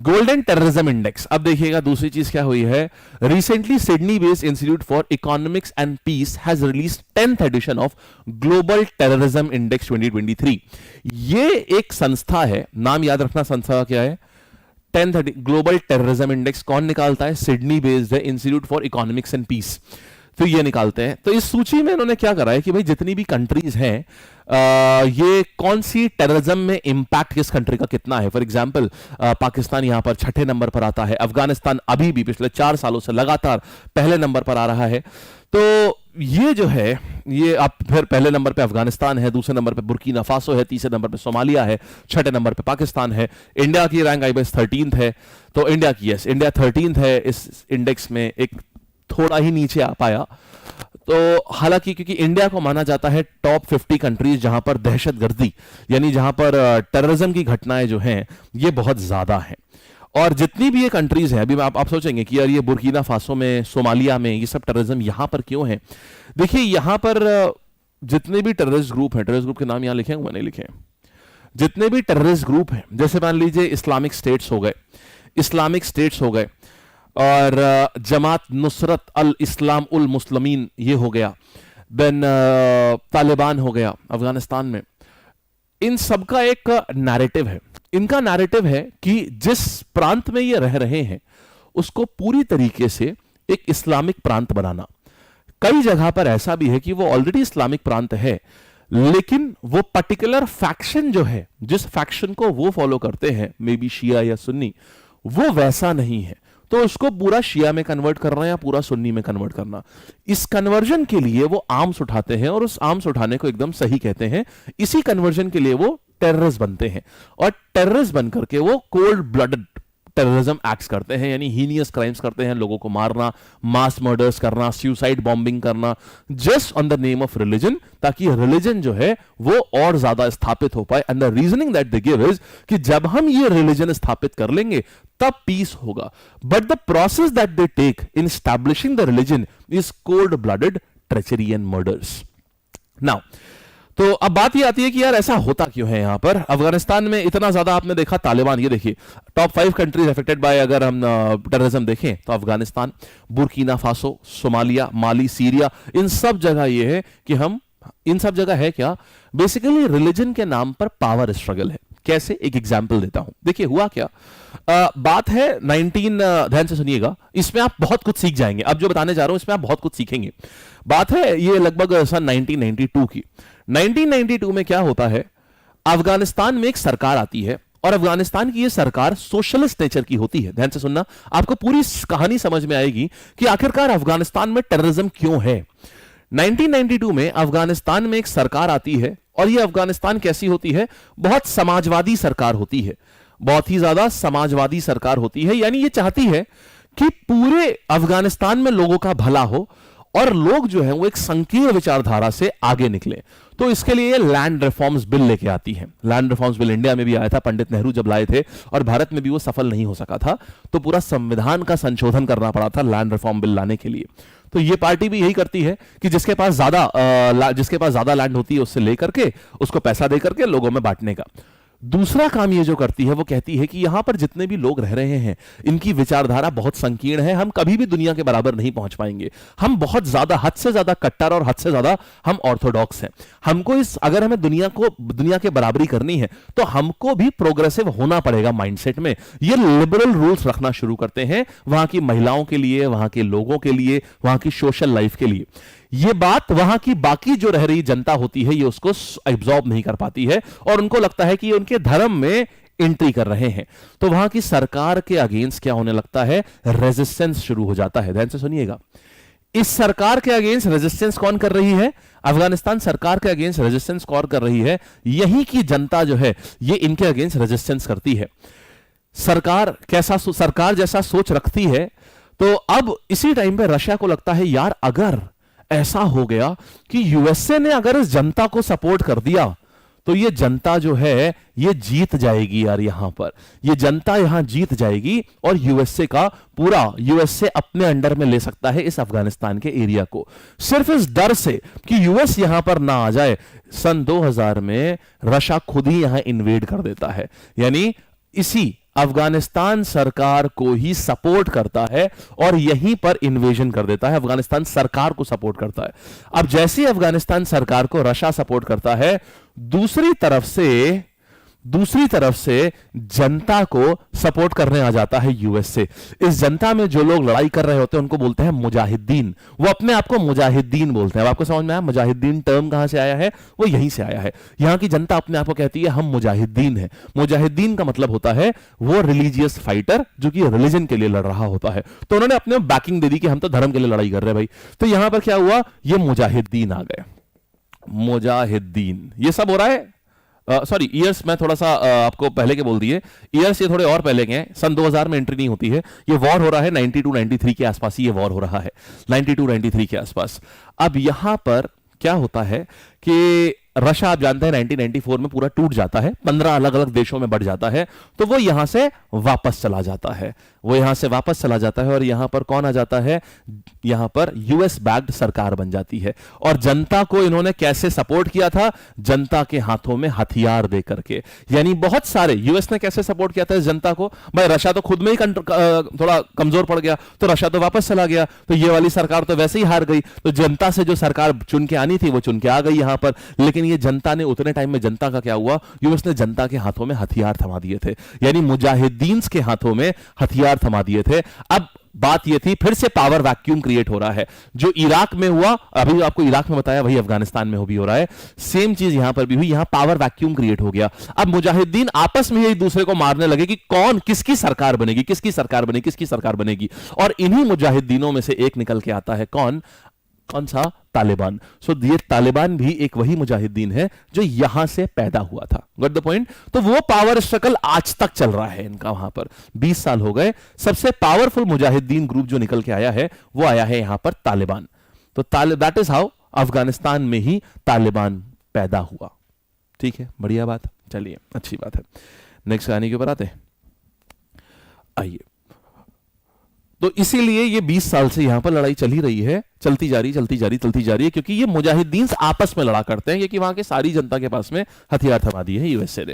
Golden terrorism index. अब देखिएगा दूसरी चीज क्या हुई है, recently Sydney based institute for economics and peace has release 10th edition of global terrorism index 2023। ये एक संस्था है, नाम याद रखना संस्था क्या है, 10th ग्लोबल टेररिज्म इंडेक्स कौन निकालता है, सिडनी बेस्ड है institute for economics and peace, तो ये निकालते हैं। तो इस सूची में इन्होंने क्या करा है कि भाई जितनी भी कंट्रीज हैं ये कौन सी टेररिज्म में इंपैक्ट किस कंट्री का कितना है। फॉर एग्जांपल पाकिस्तान यहां पर 6ठे नंबर पर आता है, अफगानिस्तान अभी भी पिछले 4 सालों से लगातार पहले नंबर पर आ रहा है। तो ये जो है ये अब फिर पहले नंबर पे अफगानिस्तान है, दूसरे नंबर पे बुर्किना फासो है, तीसरे नंबर पे सोमालिया है, 6ठे नंबर पे पाकिस्तान है। इंडिया की रैंक आई बस 13th है, तो इंडिया की इंडिया 13th है इस इंडेक्स में, एक थोड़ा ही नीचे आ पाया। तो हालांकि क्योंकि इंडिया को माना जाता है टॉप 50 कंट्रीज जहां पर दहशतगर्दी यानी जहां पर टेररिज्म की घटनाएं जो हैं ये बहुत ज्यादा हैं। और जितनी भी ये कंट्रीज हैं, अभी आप सोचेंगे कि यार ये बुर्किना फासो में, सोमालिया में ये सब टेररिज्म यहां पर क्यों है। देखिए यहां पर जितने भी टेररिस्ट ग्रुप हैं, टेररिस्ट ग्रुप के नाम यहां लिखे हुए नहीं लिखे, जितने भी टेररिस्ट ग्रुप हैं, जैसे मान लीजिए इस्लामिक स्टेट्स हो गए और जमात नुसरत अल इस्लाम उल मुस्लिमीन ये हो गया, देन तालिबान हो गया अफगानिस्तान में। इन सबका एक नैरेटिव है, इनका नैरेटिव है कि जिस प्रांत में ये रह रहे हैं उसको पूरी तरीके से एक इस्लामिक प्रांत बनाना। कई जगह पर ऐसा भी है कि वो ऑलरेडी इस्लामिक प्रांत है, लेकिन वो पर्टिकुलर फैक्शन जो है, जिस फैक्शन को वो फॉलो करते हैं, मे बी शिया या सुन्नी, वो वैसा नहीं है, तो उसको पूरा शिया में कन्वर्ट करना या पूरा सुन्नी में कन्वर्ट करना। इस कन्वर्जन के लिए वो आर्म्स उठाते हैं और उस आर्म्स उठाने को एकदम सही कहते हैं। इसी कन्वर्जन के लिए वो टेररिस्ट बनते हैं और टेररिस्ट बनकर के वो कोल्ड ब्लडेड टेररिज्म एक्ट्स करते हैं, यानी हीनियस क्राइम्स करते हैं, लोगों को मारना, मास मर्डर्स करना, सुसाइड बॉम्बिंग करना, just on the name of religion, ताकि रिलीजन जो है वो और ज्यादा स्थापित हो पाए। And the reasoning that they give is कि जब हम ये रिलीजन स्थापित कर लेंगे तब पीस होगा। But the process that they take in establishing the religion is cold blooded treachery and murders. Now तो अब बात ये आती है कि यार ऐसा होता क्यों है यहां पर। अफगानिस्तान में इतना ज्यादा आपने देखा तालिबान, ये देखिए टॉप 5 कंट्रीज अफेक्टेड बाय, अगर हम टेररिज्म देखें तो अफगानिस्तान, बुर्किना फासो, सोमालिया, माली, सीरिया, इन सब जगह ये है कि हम इन सब जगह है क्या, बेसिकली रिलीजन के नाम पर पावर स्ट्रगल है। कैसे, एक एग्जाम्पल देता हूं। देखिए हुआ क्या, बात है 19 ध्यान से सुनिएगा, इसमें आप बहुत कुछ सीख जाएंगे। अब जो बताने जा रहा हूं इसमें आप बहुत कुछ सीखेंगे। बात है ये लगभग सन 1992 की। 1992 में क्या होता है, अफगानिस्तान में एक सरकार आती है और अफगानिस्तान की ये सरकार सोशलिस्ट नेचर की होती है। ध्यान से सुनना, आपको पूरी कहानी समझ में आएगी कि आखिरकार अफगानिस्तान में टेररिज्म क्यों है। 1992 में अफगानिस्तान में एक सरकार आती है और ये अफगानिस्तान कैसी होती है, बहुत समाजवादी सरकार होती है, बहुत ही ज्यादा समाजवादी सरकार होती है। यानी ये चाहती है कि पूरे अफगानिस्तान में लोगों का भला हो और लोग जो है वो एक संकीर्ण विचारधारा से आगे निकले। तो इसके लिए लैंड रिफॉर्म्स बिल लेके आती है। लैंड रिफॉर्म्स बिल इंडिया में भी आया था, पंडित नेहरू जब लाए थे, और भारत में भी वो सफल नहीं हो सका था, तो पूरा संविधान का संशोधन करना पड़ा था लैंड रिफॉर्म बिल लाने के लिए। तो ये पार्टी भी यही करती है कि जिसके पास ज्यादा लैंड होती है उससे लेकर के उसको पैसा दे करके लोगों में बांटने का। दूसरा काम ये जो करती है वो कहती है कि यहां पर जितने भी लोग रह रहे हैं इनकी विचारधारा बहुत संकीर्ण है, हम कभी भी दुनिया के बराबर नहीं पहुंच पाएंगे, हम बहुत ज्यादा, हद से ज्यादा कट्टर और हद से ज्यादा हम ऑर्थोडॉक्स हैं। हमको अगर हमें दुनिया के बराबरी करनी है तो हमको भी प्रोग्रेसिव होना पड़ेगा माइंडसेट में। ये लिबरल रूल्स रखना शुरू करते हैं वहां की महिलाओं के लिए, वहां के लोगों के लिए, वहां की सोशल लाइफ के लिए। ये बात वहां की बाकी जो रह रही जनता होती है ये उसको एब्जॉर्ब नहीं कर पाती है और उनको लगता है कि ये उनके धर्म में एंट्री कर रहे हैं। तो वहां की सरकार के अगेंस्ट क्या होने लगता है, रेजिस्टेंस शुरू हो जाता है। ध्यान से सुनिएगा, इस सरकार के अगेंस्ट रेजिस्टेंस कौन कर रही है, अफगानिस्तान सरकार के अगेंस्ट रेजिस्टेंस कौन कर रही है, यही की जनता जो है ये इनके अगेंस्ट रेजिस्टेंस करती है। सरकार जैसा सोच रखती है। तो अब इसी टाइम पे रशिया को लगता है यार अगर ऐसा हो गया कि यूएसए ने अगर इस जनता को सपोर्ट कर दिया तो ये जनता जो है ये जीत जाएगी यार, यहां पर ये जनता यहां जीत जाएगी और यूएसए अपने अंडर में ले सकता है इस अफगानिस्तान के एरिया को, सिर्फ इस डर से कि यूएस यहां पर ना आ जाए। सन 2000 में रशिया खुद ही यहां इन्वेड कर देता है, यानी इसी अफगानिस्तान सरकार को ही सपोर्ट करता है और यहीं पर इन्वेजन कर देता है, अफगानिस्तान सरकार को सपोर्ट करता है। अब जैसे ही अफगानिस्तान सरकार को रशिया सपोर्ट करता है, दूसरी तरफ से जनता को सपोर्ट करने आ जाता है यूएस से। इस जनता में जो लोग लड़ाई कर रहे होते हैं उनको बोलते हैं मुजाहिदीन। वो अपने आप को मुजाहिदीन बोलते हैं। आपको समझ में आया मुजाहिदीन टर्म कहां से आया है? वो यहीं से आया है। यहां की जनता अपने आप को कहती है हम मुजाहिदीन हैं। मुजाहिदीन का मतलब होता है वो रिलीजियस फाइटर जो कि रिलीजन के लिए लड़ रहा होता है। तो उन्होंने अपने बैकिंग दे दी कि हम तो धर्म के लिए लड़ाई कर रहे हैं भाई। तो यहां पर क्या हुआ? ये मुजाहिदीन आ गए, मुजाहिदीन। ये सब हो रहा है, सॉरी ईयर्स मैं थोड़ा सा आपको पहले के बोल दिए, ईयर्स ये थोड़े और पहले के हैं। सन 2000 में एंट्री नहीं होती है। ये वॉर हो रहा है 92-93 के आसपास ही ये वॉर हो रहा है, 92-93 के आसपास। अब यहां पर क्या होता है कि रशिया आप जानते हैं 1994 में पूरा टूट जाता है, 15 अलग अलग देशों में बढ़ जाता है। तो वो यहां से वापस चला जाता है, और यहां पर कौन आ जाता है? यहां पर यूएस बैक्ड सरकार बन जाती है। और जनता को इन्होंने कैसे सपोर्ट किया था? जनता के हाथों में हथियार दे करके। यानी बहुत सारे यूएस ने कैसे सपोर्ट किया था इस जनता को? भाई रशिया तो खुद में ही थोड़ा कमजोर पड़ गया, तो रशिया तो वापस चला गया, तो ये वाली सरकार तो वैसे ही हार गई। तो जनता से जो सरकार चुन के आनी थी वो चुन के आ गई यहां पर। लेकिन ये जनता ने उतने टाइम में जनता का क्या हुआ? यूएस ने जनता के हाथों में हथियार थमा दिए थे, यानी मुजाहिदीन के हाथों में हथियार थमा दिए थे। अब बात यह थी, फिर से पावर वैक्यूम क्रिएट हो रहा है। जो इराक में हुआ, अभी आपको इराक में बताया, वही अफगानिस्तान में भी हो रहा है। सेम चीज यहां पर भी हुई, यहां पावर वैक्यूम क्रिएट हो गया। अब मुजाहिदीन आपस में एक दूसरे को मारने लगे कि कौन किसकी सरकार बनेगी। और इन्हीं मुजाहिदीनों में से एक निकल के आता है, कौन सा? तालिबान। सो ये तालिबान भी एक वही मुजाहिदीन है जो यहां से पैदा हुआ था। Got the point? तो वो पावर स्ट्रगल आज तक चल रहा है इनका वहां पर, 20 साल हो गए। सबसे पावरफुल मुजाहिदीन ग्रुप जो निकल के आया है वो आया है यहां पर तालिबान। तो दैट इज हाउ अफगानिस्तान में ही तालिबान पैदा हुआ। ठीक है, बढ़िया बात, चलिए अच्छी बात है। नेक्स्ट कहानी के ऊपर आते हैं, आइए। तो इसीलिए ये 20 साल से यहां पर लड़ाई चल ही रही है, चलती जा रही है, क्योंकि ये मुजाहिदीन आपस में लड़ा करते हैं, क्योंकि वहां के सारी जनता के पास में हथियार थमा दिए हैं यूएसए ने।